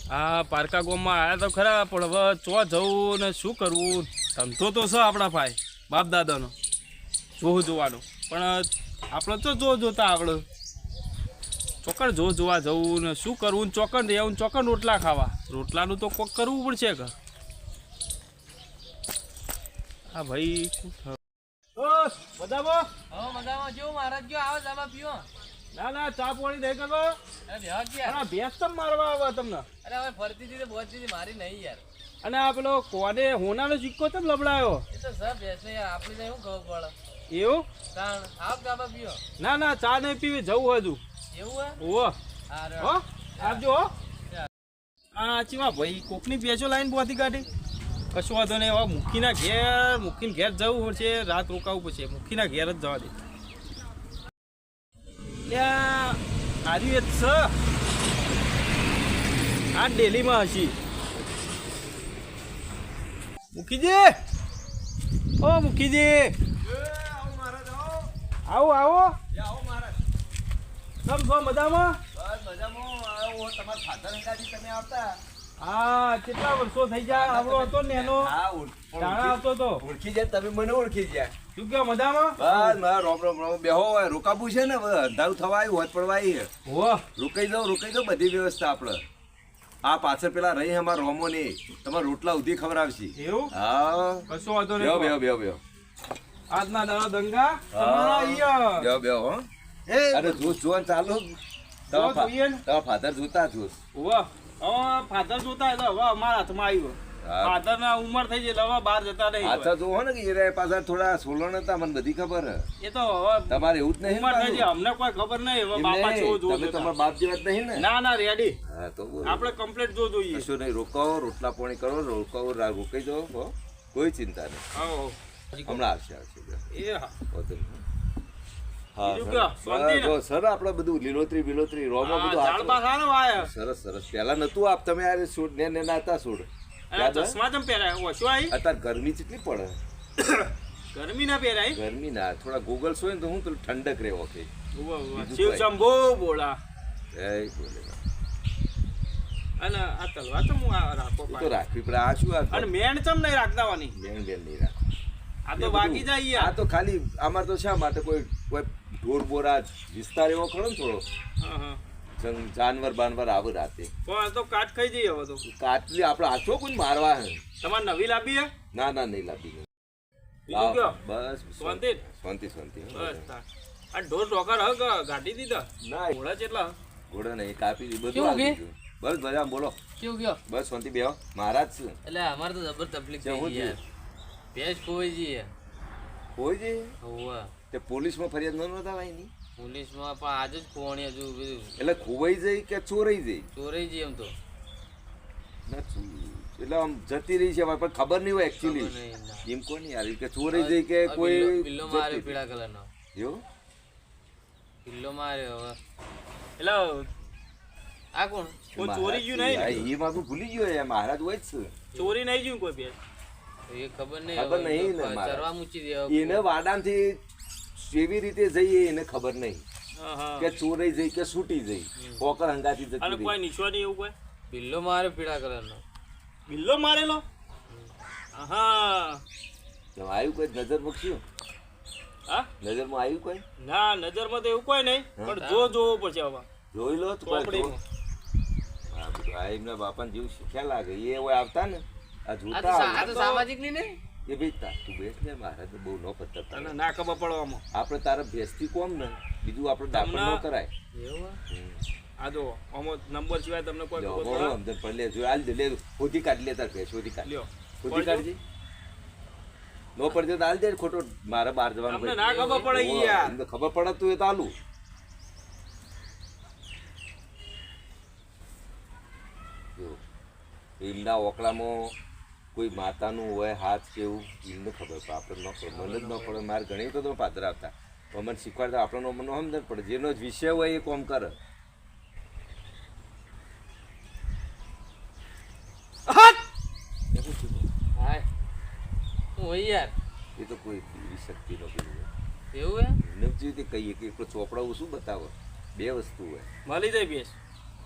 આ પારકા ગામમાં આવ્યા તો ખરા પણ હવે ચો જવું ને શું કરવું ધંધો તો છે આપણા ભાઈ બાપ દાદાનો જોવાનું પણ આપણે તો જોતા આપણે ચોકડ જોવા જવું ને શું કરવું ને ચોકડ રહેવું ચોકડ રોટલા ખાવા રોટલાનું તો કોક કરવું પડશે કે હા ભાઈ મજામાં મજામાં જો મહારાજ ગયો આવો ચાબા પીઓ ના ચા પાણી નહીં કરો અરે ભેંસ તમ મારવા આવે તમને અરે હવે ફરતી હતી પહોંચતી હતી મારી નહીં યાર અને આ પેલો કોને હોનાનો સિક્કો ચમ લબડાયો એ તો સર ભેંસ ને યાર આપણી શું ખબર પડે એવું તાણ આવ ચાબા પીઓ ના ચા નહીં પીવી જવું હજુ એવું હે ઓહો અરે હો આવજો હો આ ચીવા ભાઈ કોકની પેચો લાઈન બોધી કાઢી કશું વાંધો નહીં હવે મૂકીને ઘેર જવું પડશે રાત રોકાવું પડશે મૂકીના ઘેર જ જવા દે ત્યાં આર્યુ એ છે આ ડેલીમાં હશી મૂકીજી ઓ મૂકીજી આવો સમ છો મજામાં હા કેટલા વર્ષો થઈ ગયા આવડો હતો ને એનો જાણા આવતો તો ઓળખી જાય તમે મને ઓળખી જાય શું કહો મજામાં બસ મારા રોમ બેહો રોકાવું છે ને અંધારું થવા આવ્યું હોત પડવા આવી હો રોકાઈ જાઓ બધી વ્યવસ્થા આપણે આ પાછળ પેલા રહી અમારા રોમો ને તમારે રોટલા ઉધી ખબર આવશે એવું હા કશો વાંધો બેહો નહીં બેહો આજના દાડા દંગા તમારા અહીંયા બેહો હો અરે જોશ જોવાનું ચાલો તમારા ફાધર જોતા જોશ વાહ હવે ફાધર જોતા એટલે હવે અમારા હાથમાં આવ્યો ફાધર ના ઉંમર થઈ ગઈ એટલે હવે બહાર જતા નહીં હાથા જોવો ને કે એ પાછા થોડા સોલો નતા મને બધી ખબર એ તો હવે તમારે એવું જ નહીં ઉંમર થઈ ગઈ અમને કોઈ ખબર નહીં હવે બાપા જો તમે તમારા બાપ જેવા જ નહીં ને ના રેડી હા તો આપણે કમ્પ્લીટ જોઈએ કશું નહીં રોકાવો રોટલા પાણી કરો રોકાઈ જાઓ કોઈ ચિંતા નહીં હમણાં આવશે એ હા સર આપડે બધું લીલોતરી રોમો બધું સરસ પેલા નતું આપ તમે આ સૂટ ને હતા સૂટ ચશ્મા ચમ પહેરાય ઓછો આવી અત્યારે ગરમી કેટલી પડે ગરમી ના પહેરાય ગરમી ના થોડા ગોગલ્સ હોય ને તો હું પેલું ઠંડક રહે ઓકે શિવ શંભો બોલા જય બોલે અને આ તલવાર તો હું રાખો તો રાખવી પડે આ શું અને મેણ ચમ નહીં રાખતાવાની બેન નહીં રાખ આ તો બાકી જાય આ તો ખાલી અમાર તો શા માટે કોઈ ઢોર બોરા વિસ્તાર એવો ખરો ને થોડો જાનવર બાનવર આવે રાતે પણ તો કાટ ખાઈ જઈએ હવે તો કાટલી આપડે હાથો કોઈ મારવા હે તમારે નવી લાવી હે ના નહીં લાવી બીજું કયો બસ શાંતિ બસ આ ઢોર ઢોકર હક ગાડી દીધા ના ઘોડા કેટલા ઘોડા નહીં કાપી બધું આવી ગયું બસ બધા બોલો કેવું ગયો બસ શાંતિ બેહો મહારાજ છે એટલે અમારે તો જબર તકલીફ થઈ ગઈ યાર ભેંસ ખોઈ જઈએ કોઈ જે હોવા તે પોલીસમાં ફરિયાદ ન નોંધાવાય ની પોલીસમાં પણ આજે જ ખોવાની હજુ બધું એટલે ખોવાઈ જાય કે ચોરાઈ જાય ચોરાઈ જઈએ એમ તો એટલે આમ જતી રહી છે પણ ખબર નહીં હોય એકચ્યુઅલી એમ કોની યાર કે ચોરાઈ જાય કે કોઈ બિલ્લો માર્યો પીળા કલરનો એવું બિલ્લો માર્યો હવે એટલે આ કોણ કોઈ ચોરી ગયું નહીં એ મારું ભૂલી ગયો એ મહારાજ હોય જ છે ચોરી નહીં ગયું કોઈ બે એ ખબર ખબર નહીં ને મારે. ચરવા મૂકી દે એને વાડામાંથી કેવી રીતે જઈએ એને ખબર નહીં કે ચોરાઈ જઈ કે છૂટી જઈ પોકર હંગાથી અને જતી કોઈ રહી નિશાની એવું કોઈ બિલ્લો માર્યો પીળા કલરનો બિલ્લો મારેલો હા આવ્યું કોઈ નજર મૂક્યું હા નજરમાં આવ્યું કોઈ ના નજરમાં તો એવું કોઈ નહીં પણ જોવું પડશે હવે જોઈ લો તો ચોપડીમાં. હા બધું આ એમના બાપાને જેવું શીખ્યા લાગે એ હોય આવતા ને આ આ જોતા તો સામાજિક ની ને એ બેચતા તું બેસ ને મહારાજ બહુ ન પત્તા તને ના ખબર પડવામાં આપણે તારા ભેસથી કોમ ને બીજું આપણે દાખલ ન કરાય એવું આ જો આમાં નંબર સિવાય તમને કોઈ જો, ખબર બહુ પડે? અંદર પણ લે જો હાલ દે લે ખોટી કાઢ લે તાર ભેસ ખોટી કાઢ લ્યો ખોટી કાઢજી નો પડશે તો હાલ દે ખોટો મારે બહાર જવાનું તમને ભાઈ. ના ખબર પડે ઈ ઓહો, યાર એમને ખબર પડે તું એ તો હાલું જો ઈલના ઓકળામાં કોઈ માતાનું હોય હાથ કેવું એમને ખબર પડે આપણે ન પડે મને જ ન પડે મારે ઘણી તો પાત્ર આવતા તો મને શીખવાડતા આપણને મને સમજણ પડે જેનો જ વિષય હોય એ કોમ કરે હાય હું હોય યાર એ તો કોઈ એવી શક્તિ ન પેલું એવું હે એમને જેવી રીતે કહીએ કે એકલો ચોપડાવું શું બતાવો બે વસ્તુ હોય મળી જાય બેસ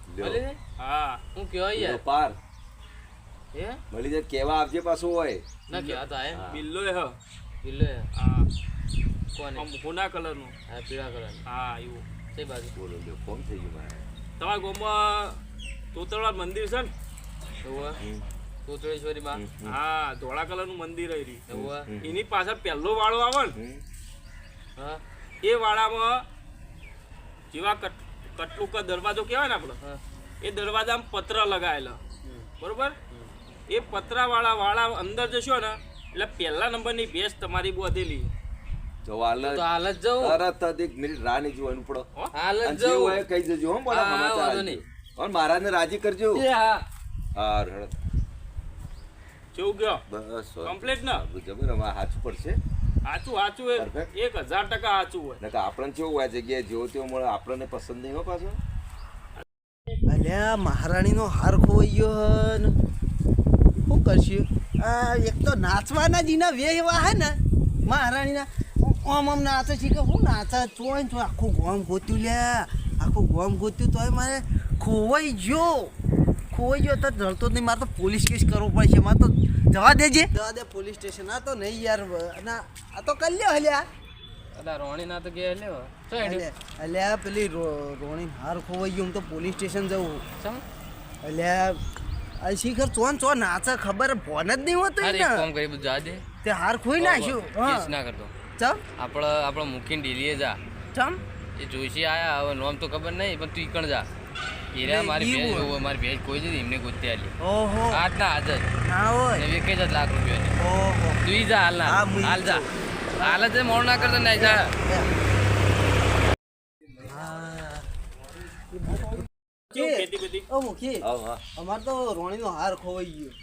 લ્યો. મળી જાય? હા હું કહેવાય લ્યો યાર પાર હે મળી જાય કેવા આપજે પાછું હોય ના કહેવા તો આયા બિલ્લો હ બિલ્લો હે. હા કોને આમ હોના કલરનું હા પીળા કલર હા એવું કઈ બાજુ બોલો લ્યો કોમ થઈ ગયું મારે તમારા ગામમાં તોતળવા મંદિર છે ને એવું હમ. કોતળેશ્વરી માં હા ધોળા કલરનું મંદિર રહ્યું એવું એની પાછળ પહેલો વાળો આવે ને હમ. હા એ વાળામાં જેવા કટલું કા દરવાજો કહેવાય ને આપણે હા એ દરવાજામાં પત્ર લગાવેલા હમ. બરોબર એ પતરાવાળા વાળા અંદર જશો ને એટલે પહેલા નંબરની ભેંસ તમારી બોધેલી જો હાલ તો હાલ જ જવું તરત જ 1 મિનિટ રાહ નહીં જોવાનું પડો હાલ જ અને જે જવું હોય કહી જજો હો બોલા હા, સમાચાર વાંધો આપજો. નહીં. અને મહારાજને રાજી કરજો એ હા હા રડ. જેવું ગયો બસ કમ્પ્લીટ ને જબર અમારે સાચું પડશે સાચું સાચું એ Perfect. 1000% સાચું હોય નકર આપણને કેવું હોય આ જગ્યાએ જેવો તેવો મળે આપણને પસંદ નહીં હો પાછો અલ્યા મહારાણીનો હાર ખોવાઈ ગયો ને શું કરશું આ એક તો નાચવાના જ એના વે એવા હે ને મહારાણીના આમ નાચે છે કે હું નાચે ચોય તો આખું ગોમ ગોત્યું લ્યા આખું ગોમ ગોત્યું તોય મારે ખોવાઈ ગયો તો જળતો જ નહીં મારે તો પોલીસ કેસ કરવો પડશે મારે તો જવા દે પોલીસ સ્ટેશન આ તો નહીં યાર ના આ તો કરી લ્યો હલ્યા અલા રોણી ના તો ગયા લેવો તો હેડ્યો અલ્યા પેલી રોણી હાર ખોવાઈ ગયું હું તો પોલીસ સ્ટેશન જવું ચમ અલ્યા આ શિખર ચોન નાચે ખબર ફોન જ નહીં હોતો અરે એક કામ કરી બધું જા દે તે હાર ખોઈ નાખ્યું કેસ ના કરતો ચમ આપણે મૂકીને ઢીલીએ જા ચમ એ જોઈશી આયા હવે નોમ તો ખબર નહીં પણ તું ઈકણ જા એરા મારી ભેજ જોવો મારી ભેજ કોઈ જ એમને ગોતી આલી ઓહો આજ ના આજ જ ના હોય ને વેકે જ લાખ રૂપિયા ઓહો તું ઈ જા હાલ ના હા, મુઈ હાલ જા જાઉં. હાલ જ મોડ ના કરતો નહીં જા કેવું ખેતી બેતી ઓ મુખી હા હા અમાર તો રોણીનો હાર ખોવાઈ ગયો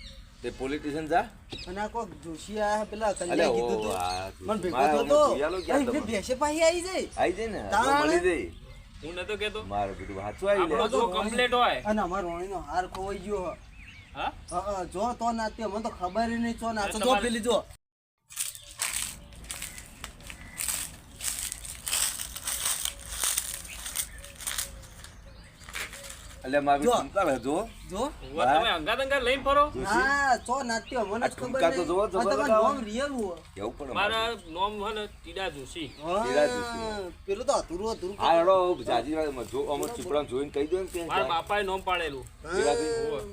તે પોલીસ સ્ટેશન જા અને આ કોક જોશી આયા પેલા અલ્યા, કલ્યા ઓ, કીધું તું આ મને ભેગો મારા થયો તો જોયાલો ક્યાં અહીં તમે? બેસે પાછી આવી જાય આઈ જાય ને તાણે? તો મળી જાય હું નતો કેતો મારું બધું સાચું આવી આપણો જાય જો કમ્પ્લીટ હોય અને અમાર રોણીનો હાર ખોવાઈ ગયો હે. હા હા જો તો નાત્ય મને તો ખબર ય નહીં ચો નાચો જો તમારે- પેલી જો એટલે મારું જો. ચમકાળ હે, જો જો ઉવા તમે અંગાત લઈને ફરો હા ચો નાત્ય મને જ આ ખબર ઠુમકા તો જોવો, નહીં જબર આ તમારું લગાવો. નામ રિયલ હો કેવું પડે મારા નોમ હે ને ટીડા જોશી ટીડા જોશી. હા, પેલું તો અધૂરું આ હેડો જાજી વાળા જો અમર ચીપડા જોઈને કહી દો ને કે મારા બાપાએ નોમ પાડેલું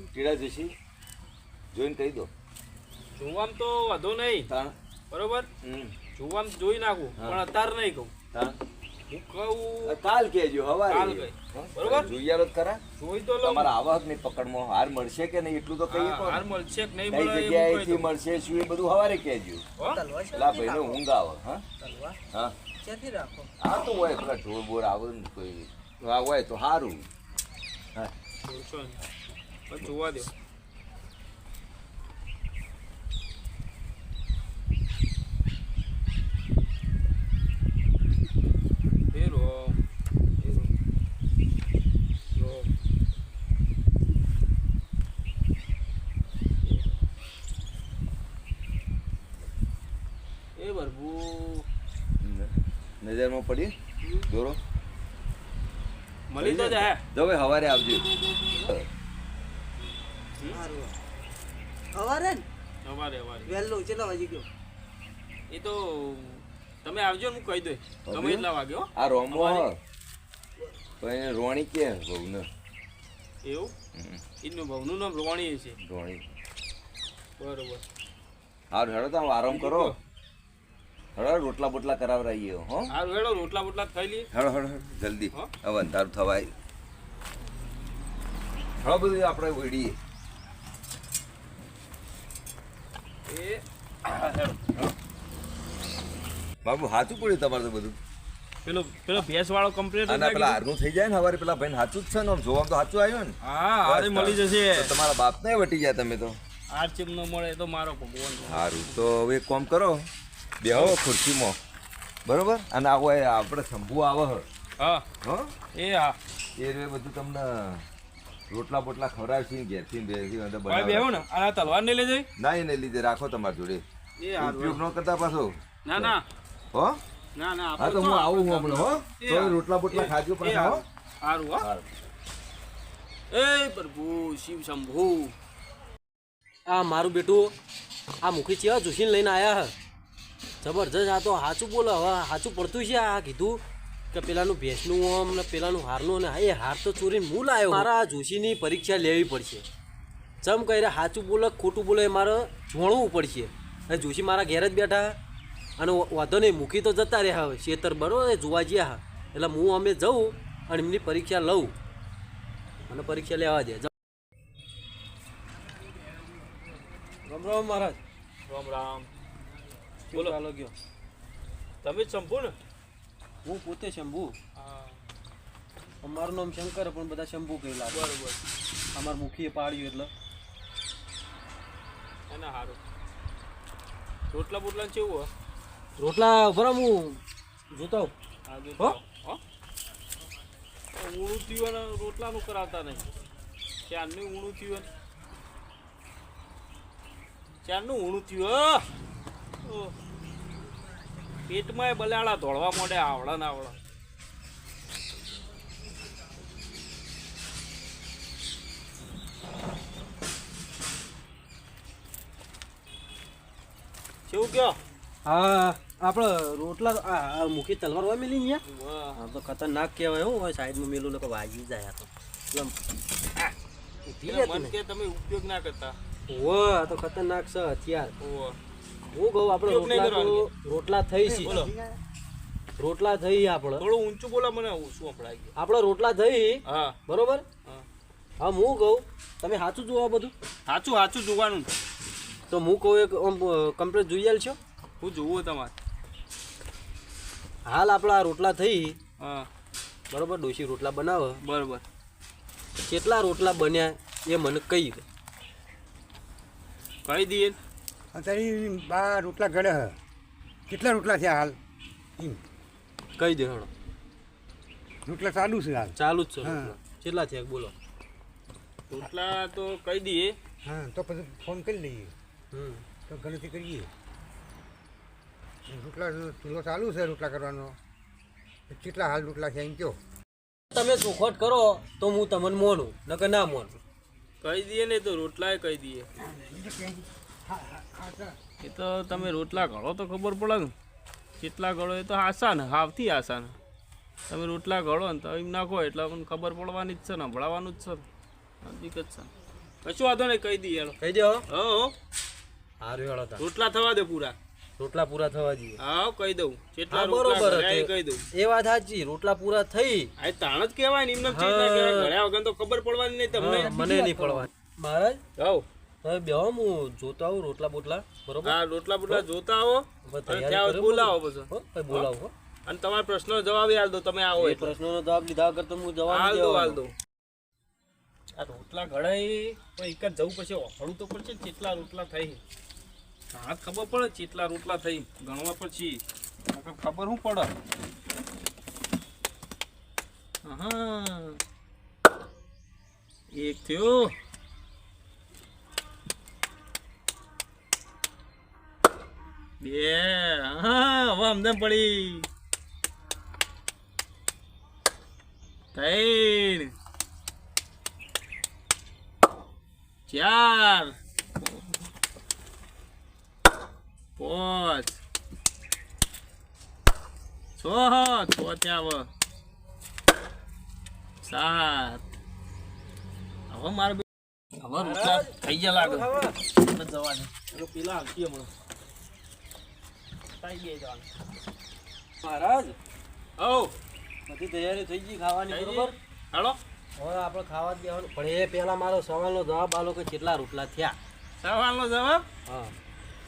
ટીડા જોશી જોઈને કહી દો જોવામ તો વધુ નહીં તાણ બરોબર હમ જોવામ જોઈ નાખું હા. પણ અત્યારે નહીં કહું તાણ હું કહું કાલ કહેજો હવારે કાલ કહે. બરોબર? જોઈ આલો તો ખરા જોઈ તો લઉં તમારા આવક ની પકડમાં હાર મળશે કે નહીં એટલું તો કહીએ હાર મળશે કે નહીં કઈ મળે એ હું જગ્યાએથી કહી દઉં. મળશે શું એ બધું હવારે કહેજો હો? તલવાર પેલા શેથી ભાઈને રાખો? ઊંઘ આવે હા તલવાર હા શેથી રાખો આ તો હોય પેલા ઢોર બોર આવે ને કોઈ આ હોય તો સારું હા જોશો ને. પણ જોવા દો એ રોમ. એ રોમ. રોમ. એ બરબુ નજરમાં પડી દોરો મળી તો જાય જો ભાઈ હવારે આવજો સારું સવારે ને અમારે અમારે વહેલું કેટલા વાગે ગયો એ તો તમે આવજો ને હું કહી દઉં ગમે એટલા વાગે હો આ રોમો અમારે? પણ રોણી કે બહુ ને એવું એનું ભાવનું નામ રોવાણી છે રોણી બરોબર હારું હેડો તો આરામ કરો હેડો રોટલા બોટલા કરાવરાઈએ હો હારું હેડો રોટલા બોટલા ખાઈ લઈએ હેડો હેડો હેડો, જલ્દી હો? હવે અંધારું થવાય હેડો બધું આપણે વેડીએ એ હેડો. બાબુ સાચું પડ્યું તમારે તો બધું પેલો ભેંસ વાળો કમ્પ્લીટ અને પેલા હારનું થઈ જાય ને હવારે પેલા ભાઈ સાચું જ છે ને આમ જોવામાં તો સાચું આવ્યું ને હા હારે મળી જશે તો તમારા બાપને વટી ગયા તમે તો આ ચીમ ન મળે તો મારો ભગવાન સારું તો હવે એક કામ કરો બેહો ખુરશીમાં બરોબર અને આ હોય આપણે શંભુ આવે હે. હા હો એ હા એ રે બધું તમને રોટલા બોટલા ખવડાવશી ઘેરથી ને બેરથી અંદર ભાઈ બનાવે. બેહો ને આ તલવાર ને લઈ જઈ ના એને લીધે રાખો તમારી જોડે એ હારું ઉપયોગ ન કરતા પાછો ના ના હો ના ના હા તો હું આવું હું હમણાં હો એ તો રોટલા બોટલા ખાજો પાછા હો હારું હો હારું. એ પ્રભુ શિવ શંભુ. આ મારું બેટું આ મુખી ચેવા જોશીને લઈને આયા હે જબરજસ્ત. આ તો સાચું બોલે. હવે સાચું પડતું છે. આ કીધું કે પેલાનું ભેંસનું ઓમ ને પેલાનું હારનું ને એ હાર તો ચોરીને હું લાવ્યો. મારા જોશીની પરીક્ષા લેવી પડશે. ચમ કહી રહ્યા સાચું બોલે ખોટું બોલે એ મારે જોણવું પડશે. અને જોશી મારા ઘેર જ બેઠા અને વાંધો નહીં મૂકી તો જતા રહ્યા હવે ખેતર બરોબર જોવા ગયા હા. એટલે હું અમે જઉં અને એમની પરીક્ષા લઉં અને પરીક્ષા લેવા દે. રામ રામ મહારાજ. રામ રામ. બોલો ચાલો ગયો. તમે જ શંભુ ને? હું પોતે શંભુ. અમારું નામ શંકર પણ બધા શંભુ કહેલા. બરોબર. અમારા મુખીએ પાડ્યું એટલે એના સારું. રોટલા બોટલા કેવું હે? રોટલા બરાબર હું જોતા હોઉં. હા જો હો? હો ઊણું થયું ને રોટલાનું કરાવતા નહીં. ચારનું ઊણું થયું ને ચારનું ઊણું થયું. ઓહ. પેટમાં એ બલાડા ધોળવા માંડે આવડા ને આવડા. કેવું કયો? હા આપણે રોટલા આ મુખી તલવાર હોય મેલી ને વાહ. હા તો ખતરનાક કહેવાય. હું હોય સાઈડમાં મેલું ને વાગી જાય. આ તો એમ ઊભી એટલે રહેતી મન કે તમે ઉપયોગ ના કરતા. નહીં. ઓહ આ તો ખતરનાક છે હથિયાર. ઓહ. હું કહું આપણે ઉપયોગ નહીં રોટલા તો રોટલા થઈ છે. બોલો. રોટલા થઈ આપણે થોડું ઊંચું બોલા, મને શું સંભળાય ગયું. આપણે રોટલા થઈ હા બરોબર. હા. હા હું કહું તમે સાચું જોવા બધું સાચું સાચું જોવાનું. તો હું કહું એક કમ્પ્લીટ જોઈ આલ છો. હું જોવું તમારે. હાલ આપણા રોટલા થઈ હા બરોબર. ડોશી રોટલા બનાવે. બરોબર. કેટલા રોટલા બન્યા એ મને કહી દે. કહી દઈએ. અત્યારે 12 રોટલા ગળે હ. કેટલા રોટલા થયા હાલ? કહી દે હળો. રોટલા ચાલુ છે હાલ. ચાલુ જ છે હા. રોટલા. કેટલા થયા બોલો. રોટલા તો કહી દઈએ. હા તો પછી ફોન કરી લઈએ હમ તો ગણતરી કરીએ. રોટલા ચૂલો ચાલુ છે રોટલા કરવાનો. કેટલા હાલ રોટલા છે એમ કહો. તમે ચોખવટ કરો તો હું તમને મોનું નકર ના મોનું. કહી દઈએ ને તો રોટલા કહી દઈએ. એ તો તમે રોટલા ઘડો તો ખબર પડે ને. કેટલા ઘડો એ તો આસાન, હાવથી આસાન. તમે રોટલા ઘડો ને તો એમ નાખો એટલે આપણને ખબર પડવાની જ છે ને, ભણાવવાનું જ છે ને. હકીકત છે. કશું વાંધો નહીં, કહી દઈએ. કહી દે હો. હો હારું હેળો તા. રોટલા થવા દે પૂરા. રોટલા પૂરા થવા જોઈએ. હા કહી દઉં. કેટલા હા રોટલા બરોબર ઘડ્યા એ છે. કહી દઉં. એ વાત સાચી. રોટલા પૂરા થઈ આ તાણ જ કહેવાય ને. એમને ચીજ ના કહેવાય. ઘડ્યા વગર તો ખબર પડવાની નહીં તમને. હા, મને નહીં પડવાની. મહારાજ હો તમે બેહો હું જોતા આવું રોટલા બોટલા બરોબર. હા રોટલા બોટલા જોતા આવો. હવે અને તૈયારી ત્યાં કરો બોલાવો બધું. પછી. હો, પછી બોલાવો હો. અને તમારા પ્રશ્નો જવાબ હાલ દો. તમે આવો એ એટલે. પ્રશ્નોનો જવાબ લીધા વગર તો હું જવાબ હાલ નહીં દો હાલ દેવાનો. દો. આ રોટલા ઘડાય પણ એક જ જવું પછી ઓફળું તો પડશે ને કેટલા રોટલા થઈ. હાથ ખબર પડે કેટલા રોટલા થઈ ગણવા પછી ખબર શું પડે. હા એક થયો. બે. હા હવે અમને પડી. ત્રણ. 4 5 6 ત્યાં 7. હવે મારે હવે રોટલા થઈ ગયા લાગે. જવા દે. પેલા આવતી હમણાં થઈ ગયા જવાનું. મહારાજ ઓ બધી તૈયારી થઈ ગઈ ખાવાની થઈ ગઈ? બરોબર. હાલો હવે આપણે ખાવા જ બેસવાનું પણ એ પહેલા મારો સવાલનો જવાબ આલો કે કેટલા રોટલા થયા. સવાલનો જવાબ. હા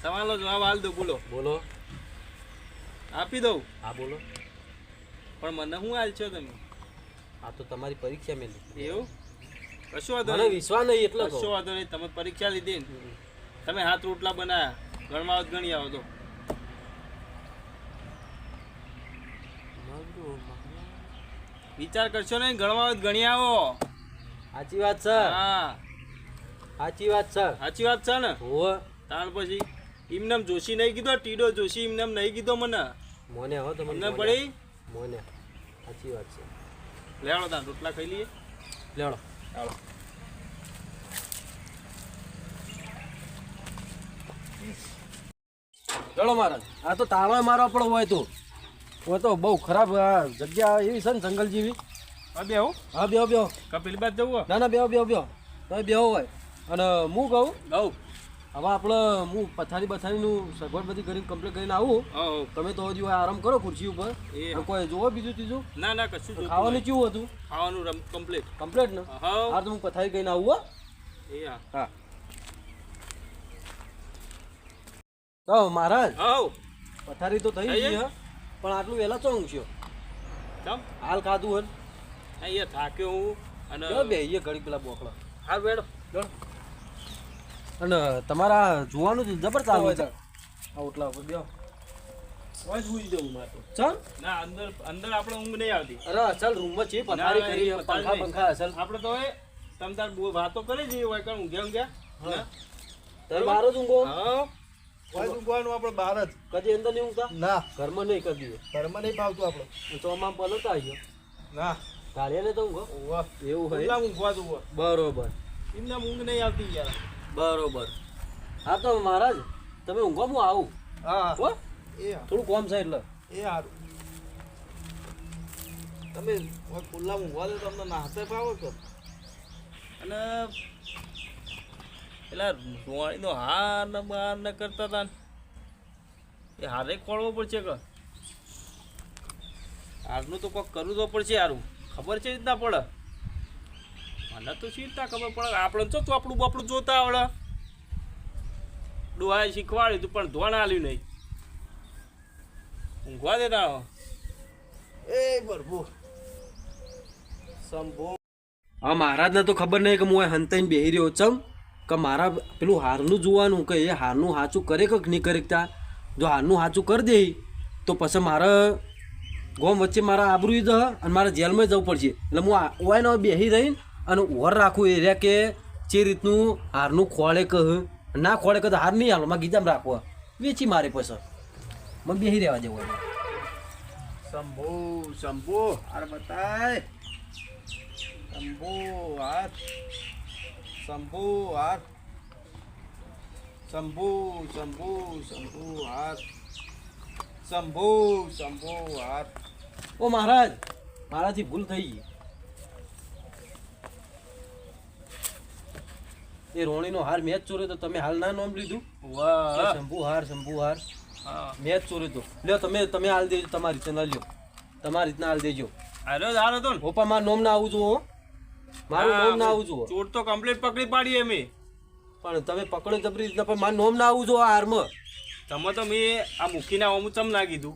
સવાલનો જવાબ હાલ દો. બોલો. બોલો. આપી દઉં હા બોલો. પણ મને શું હાલ છો તમે? આ તો તમારી પરીક્ષા મેં લીધી. એવું કશું વાંધો મને નહીં. વિશ્વાસ નહીં એટલે કહું. કશો વાંધો નહીં. તમે પરીક્ષા લીધી ને. તમે હાથ રોટલા બનાયા. ગણમાં ગણી આવો તો. વિચાર કરશો નહીં. ગણમાં ગણી આવો. સાચી વાત છે. હા સાચી વાત છે. સાચી વાત છે ને. હોવે. તાણ પછી એમનેમ જોશી નહીં કીધો. ટીડો જોશી એમનેમ નહીં કીધો મને. મોને હો તમને તમને પડી. મોને. સાચી વાત છે. લેવડો તાણ રોટલા ખાઈ લઈએ. લેવડો. ચાલો. ચલો મહારાજ આ તો તાળો મારવા પડો હોય તો બહુ ખરાબ આ જગ્યા એવી છે ને જંગલ જેવી. હા બેહો હા બેહો બેહો. કપિલ બાદ જવું ના ના બેહો બેહો બેહો તમે બેહો હોય અને હું કહું ગૌ હવે આપણે હું પથારીનું સગવડ બધી કરી કમ્પ્લીટ કરીને આવું. હા તમે તો હજી આરામ કરો ખુરશી ઉપર. એ કોઈ જોવો બીજું ત્રીજું ના ના કશું જોતું ખાવાનું નહીં. કેવું હતું ખાવાનું કમ્પ્લીટ. કમ્પ્લીટ ને હા હા તો હું પથારી કરીને આવું હો. એ હા હા તો મહારાજ હા પથારી તો થઈ થઈ ગઈ ગઈ? હે પણ આટલું વહેલા ચો ઊંઘ્યો ચમ હાલ ખાધું હે અહીંયા થાક્યો હું અને ને બે એ ઘડી પેલા બોકડા હાર બેડો અને તમારા જોવાનું જ જબર ચાલુ છે આ ઓટલા ઉપર બેહો હોય સુઈ જવું મારે તો. ચાલ ના અંદર અંદર આપણે ઊંઘ નહીં આવતી. અરે અસલ રૂમમાં છે પથારી ના, કરી એ પથારી પંખા નહીં. પંખા અસલ આપણે તો એ તમ તાર બહુ વાતો કરી જઈએ હોય કારણ ઊંઘ્યા હા. તમે બહાર જ ઊંઘો હા હોય ઊંઘવાનું આપણે બહાર જ. કદી અંદર નહીં ઊંઘતા ના ઘરમાં નહીં કદી ઘરમાં નહીં ભાવતું આપણે. ચોમાં પલટા આવ્યો ના ગાળિયા ને તો ઊંઘો એવું હોય ખુલ્લા ઊંઘવા દઉં હોય. બરોબર એમને ઊંઘ નહીં આવતી યાર. બરોબર હા તો મહારાજ તમે ઊંઘો હું આવું હા હો એ થોડું કોમ છે એટલે એ સારું તમે ખુલ્લા ઊંઘવા દો તમને નાસ્તે ભાવો છો અને પેલા રૂવાણીનો હાર ને બાર ને કરતા હતા ને, એ હારે ખોળવો પડશે કે હારનું તો કોઈક કરવું તો પડશે હારું. ખબર છે રીતના પડે મને તો શી રીતના ખબર પડે આપણે તો આપણું બાપડું જોતા આવડે ડોહાએ શીખવાડ્યું તું પણ ધોન આલ્યું નહીં. ઊંઘવા દેતા એ બરબો સંભો હા મહારાજને તો ખબર નહીં કે હું અહીં હંતાઈને બેહી રહ્યો ચમ કે મારા પેલું હારનું જોવાનું કે એ હારનું સાચું કરે કે નહીં કરે તા જો હારનું સાચું કરી દે તો પછી મારે ગોમ વચ્ચે મારા આબરૂ જ અને મારે જેલમાં જવું પડશે એટલે હું ઓયને બેહી રહીને અને ઓર રાખું એ રહ્યા કે જે રીતનું હારનું ખોળે કે ના ખોળે કે તો હાર નહીં હાલો મારે ગીજામાં રાખવા વેચી મારે પછી મને બેહી રહેવા દેવું એમાં શંભુ શંભુ હાર બતાય શંભુ હાર શંભુ હાર શંભુ શંભુ શંભુ હાર શંભુ શંભુ હાર ઓ મહારાજ મારાથી ભૂલ થઈ ગઈ એ રોણીનો હાર મેચ ચોર્યો તો તમે હાલ ના નામ લીધું વાહ શંભુ હાર હા મેચ ચોર્યો તો લ્યો તમે હાલ દેજો તમારી રીતે ના લ્યો તમારી રીતના હાલ દેજો હારો હારો તો ને ઓપા મારું નામ ના આવું જુઓ હો. મારું નામ ના આવું જુઓ ચોર તો કમ્પ્લીટ પકડી પાડી અમે પણ તમે પકડો જબરી રીતના પણ મારું નામ ના આવું જુઓ આ હારમાં તમે તો મેં આ મૂકીને આવું ચમ ના કીધું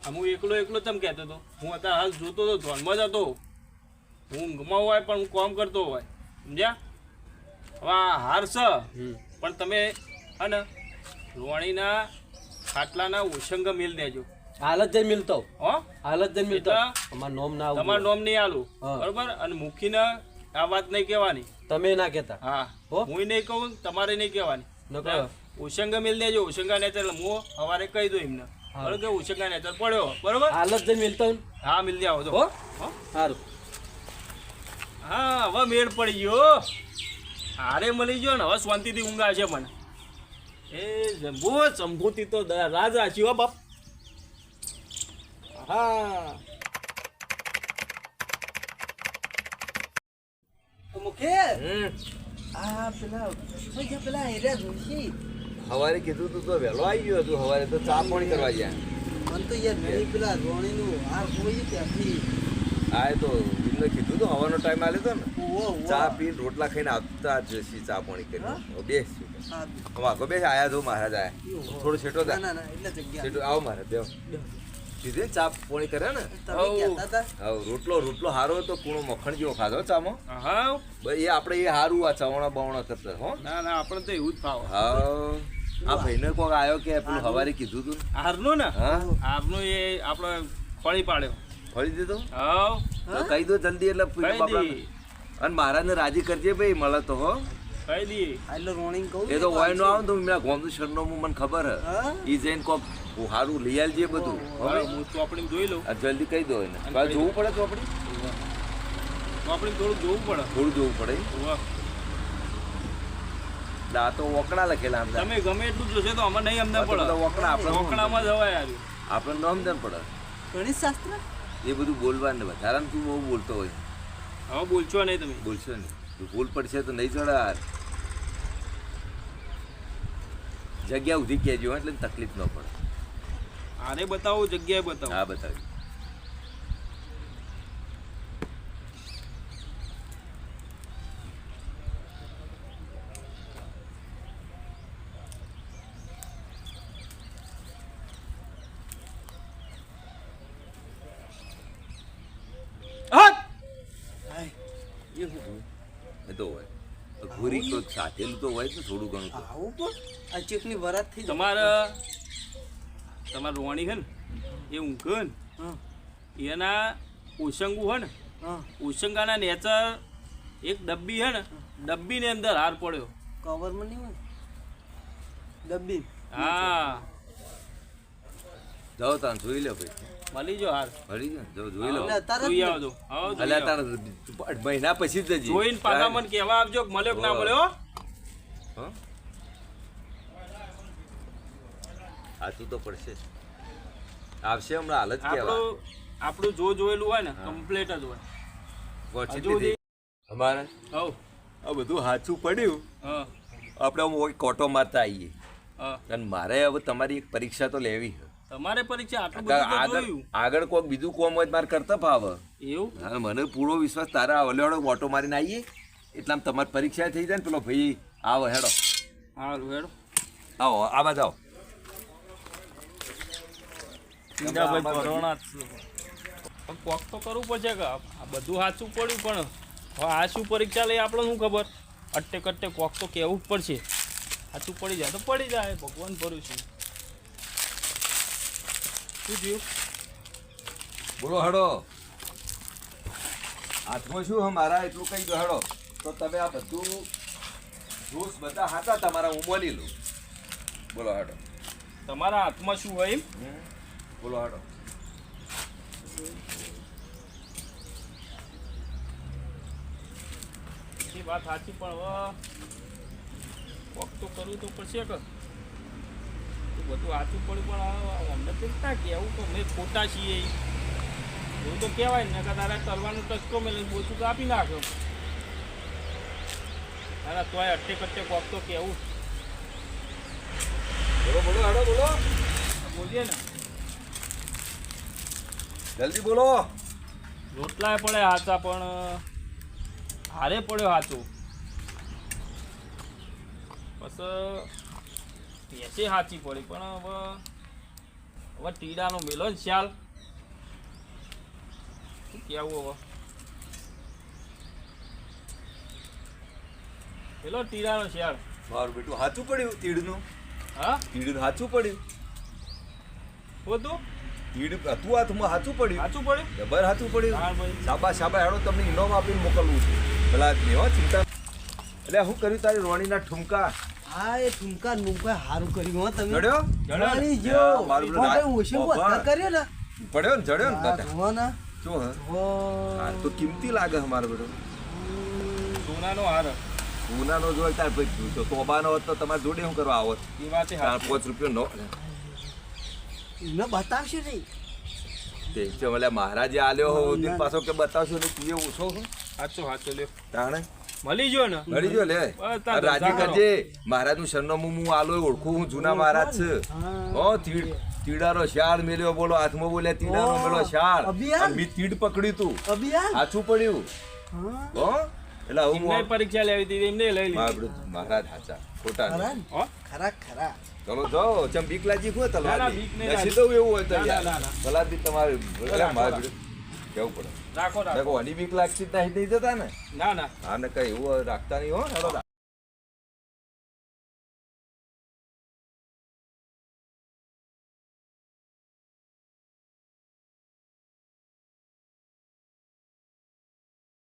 હું એકલો ચમ કહેતો હતો હું અત્યારે હાલ જોતો હતો ધોનમાં જ હતો હું ઊંઘમાં હોય પણ હું કામ કરતો હોય સમજ્યા હવે આ હાર છે પણ તમે હે ને રોવાણીના ખાટલાના ઓશંગ મેલ દેજો હાલત જઈને મિલતો હો હાલત જઈને મિલતો એટલે તમારું નામ ના આવું તમારું નામ નહીં આલું હા. બરોબર અને મૂકીને આ વાત નહીં કહેવાની તમે ના કહેતા હા હો? હું નહીં કહું તમારે નહીં કહેવાની નકર ઉશંગા મેલ દેજો ઉશંગા નેચર હું સવારે કહી દઉં એમને હા. બરોબર કે ઉશંગા નેચર પડ્યો બરોબર હાલત જઈને મિલતો ને. હા મિલ જાવ તો હો હો? સારું હા હવે મેળ પડી ગયો હારે મળી ગયો ને હવે શાંતિથી ઊંઘા છે મને એ જંબુ સંભૂતિ તો રાજ રાચી હો બાપ હા મુખે આ પેલા હેર્યા જોશી સવારે કીધું તું તો વહેલો આવી ગયો હતું સવારે તો ચા પાણી કરવા ગયા મને તો યાર નહીં પેલા રોણીનું હાર ખોઈ ત્યાંથી આ તો એમને કીધું તો હવાનો ટાઈમ આવ્યો હતો ને ઓવો ચા પીને રોટલા ખાઈને આવતા જ જશી ચા પાણી કરી બેસ હા વાઘો બેસ આયા જો મહારાજ આયા થોડું છેટો ના થા ના ના એટલે જગ્યા છેટો આવો મહારાજ બેવ કીધું ને ચા પાણી કરે ને તમે કહેતા હતા હા રોટલો હારો તો કૂણો મખણ જેવો ખાધો ચામાં હા ભાઈ એ આપણે એ હારું આ ચવણા બવણા કરતા હો ના ના આપણે તો એવું જ ફાવે હા આ ભાઈને કોક આવ્યો કે પેલું હવારે કીધું તું ને? હારનું ને હા હારનું એ આપણે ફળી પાડ્યો ફળી દીધું હા તો કહી દો જલ્દી એટલે કહી બાપડા દી અને મહારાજને રાજી કરજે ભાઈ મળે તો હો કહી દી એટલે રોણી કહું એ તો હોય નો આવે ને તો મેં ગોમતું સરનામું મને ખબર હે હા ઈ જઈને કોક સારું લઈ આવજે બધું હવે હું ચોપડી જોઈ લઉં આ જલ્દી કહી દો એને કાલ જોવું પડે ચોપડી તો આપણે થોડુંક જોવું પડે. થોડું જોવું પડે. વાહ. એટલે આ તો ઓકડા લખેલા આમ તમે ગમે એટલું જોશો તો અમારે નહીં સમજણ પડે. ઓકડા આપણે રોકડામાં જવાય યાર. આપણને ન સમજણ પડે. ગણિત શાસ્ત્ર એ બધું બોલવાનું વધારે તું બહુ બોલતો હોય. હવે બોલશો નહીં તમે. બોલશો નહીં તું ભૂલ પડશે તો નહીં ચડે યાર. જગ્યા ઉધી કહેજો એટલે તકલીફ ન પડે. આને બતાવો, જગ્યાએ બતાવો. હા બતાવી. હટ! એ શું થયું? એ તો હોય ઘોરી તો સાથેલું તો હોય ને થોડું ઘણું તો. આવું પણ આ ચેકની વરાત થઈ જાય. તમારા રોણી છે ને એ ઊંઘે ને હા એના ઉસંગું હોય ને હા ઉસંગાના નેચર એક ડબ્બી છે ને ડબ્બીની અંદર હાર પડ્યો. કવરમાં નહીં હોય ડબ્બી હા જાઓ તાન જોઈ લો ભાઈ. મળી જો હાર. ભરી ગયો જાઓ જોઈ લો. એટલે અત્યારે જ જોઈ ને. આવજો. હા, જોઈ અલ્યા તાર આવજો. મહિના પછી જ જજે. જોઈને પાછા મને કહેવા આવજો કે મળ્યો કે ના મળ્યો. હં? સાચું તો પડશે. આવશે હમણાં હાલ જ કહેવા. આપણું જોયેલું હોય ને કમ્પ્લીટ જ હોય. પહોંચી હજુ દીધી. અમારે હવ આ બધું સાચું પડ્યું. હા આપણે આમ કોટો મારતા આવીએ. હા અને મારે હવે તમારી એક પરીક્ષા તો લેવી છે. તમારે પરીક્ષા આટલું બધું તો આગળ જોયું. આગળ કોઈક બીજું કોમ હોય તો મારે કરતા ફાવે. એવું હા મને પૂરો વિશ્વાસ તારા ઓલો ઓટો મારીને આવીએ એટલે આમ તમારી પરીક્ષા થઈ જાય ને પેલો ભાઈ આવો હેડો સારું હેડો. આવો આવા જાઓ. સીધાભાઈ ભરવાના જ છે. પણ કોક તો કરવું પડશે કે આ બધું સાચું પડ્યું પણ હવે આ શું પરીક્ષા લઈ આપણે શું ખબર. અટ્ટે કટ્ટે કોક તો કહેવું જ પડશે. સાચું પડી જાય તો પડી જાય. ભગવાન ભરું છું. શું થયું? બોલો હેડો. હાથમાં શું હે મારા એટલું કહી દો હેડો. તો તમે આ બધું જોશ બધા હતા તમારા હું બોલી લઉં. બોલો હેડો. તમારા હાથમાં શું હોય એમ? બોલો હેડો. એ વાત સાચી પણ હવે કોક તો કરવું તો પડશે કે તો બધું સાચું પડ્યું પણ અમને તો ના કહેવું કે અમે ખોટા છીએ એવું તો કહેવાય ને કે તારે કરવાનું ટચકો મેળવીને બોચું તો આપી નાખ્યો. તારા તોય અટ્ટે કટ્ટે કોક તો કહેવું. બોલો બોલો હેડો બોલો. બોલીએ ને જલ્દી બોલો. રોટલાય પડે હાચા પણ હારે પડ્યો હાચું. પછી પેસે સાચી પડી પણ હવે ટીડાનો મેલો ને ખ્યાલ શું કહેવું હવે. પેલો ટીડાનો ખ્યાલ. મારું બેટું સાચું પડ્યું તીડનું. હા તીડનું સાચું પડ્યું. બધું તીડ હતું હાથમાં સાચું પડ્યું. સાચું પડ્યું. જબર સાચું પડ્યું. હા ભાઈ. સાબા સાબા હેડો તમને ઇનામ આપીને મોકલવું છે. પેલા નહીં હો ચિંતા. એટલે શું કર્યું તારી રોણીના ઠુમકા હા એ ઠુમકા નુમકા સારું કર્યું હો તમે જડ્યો જણાવી જો મારું બધું મોઢે ઓછું વધારે કર્યો ને પડ્યો ને જડ્યો ને આ બધા જુઓ ને શું હે જુઓ. હા તો કિંમતી લાગે અમારો બધો સોનાનો હાર ગુનાનો જોઈ તાર ભાઈ તો તોબાનો હોત તો તમારે જોડે શું કરવા આવત. એ વાતે તાર સાચી. 5 રૂપિયો નો એને બતાવશે નહીં તે છે ઓલા મહારાજે આલ્યો હો દિન પાછો કે બતાવશો ને તું એ ઓછો છો સાચું સાચું લ્યો તાણે મળી ગયો ને. મળી જો લે બસ તાર આ રાજી ધંધા કરજે મહારાજનું સરનામું હું આલો ઓળખું હું જૂના મહારાજ છે. હો તીડાનો શાળ મેલ્યો બોલો હાથમાં બોલ્યા તીડાનો મેલો શાળ અભિયાન? અને મી તીડ પકડ્યું તું અભિયાન સાચું પડ્યું. હા હો એટલે હું એમને પરીક્ષા લેવી હતી એમને લઈ લીધી. મહારાજ હાચા ખોટા ખરા નહીં. ને? હો? ખરા ખરા ચલો જાઓ ચમ બીક લાગી કોઈ ના, તલવાર બીક નહીં લાગી. સીધું એવું હોય તો ના, યાર. ના, ના. ભલા દી તમારે ના, મારે ના. કેવું પડે રાખો રાખો. દેખો આની બીક લાગતી જ નહીં જતા ને ના ના આને કઈ એવું રાખતા નહીં હો હેડો.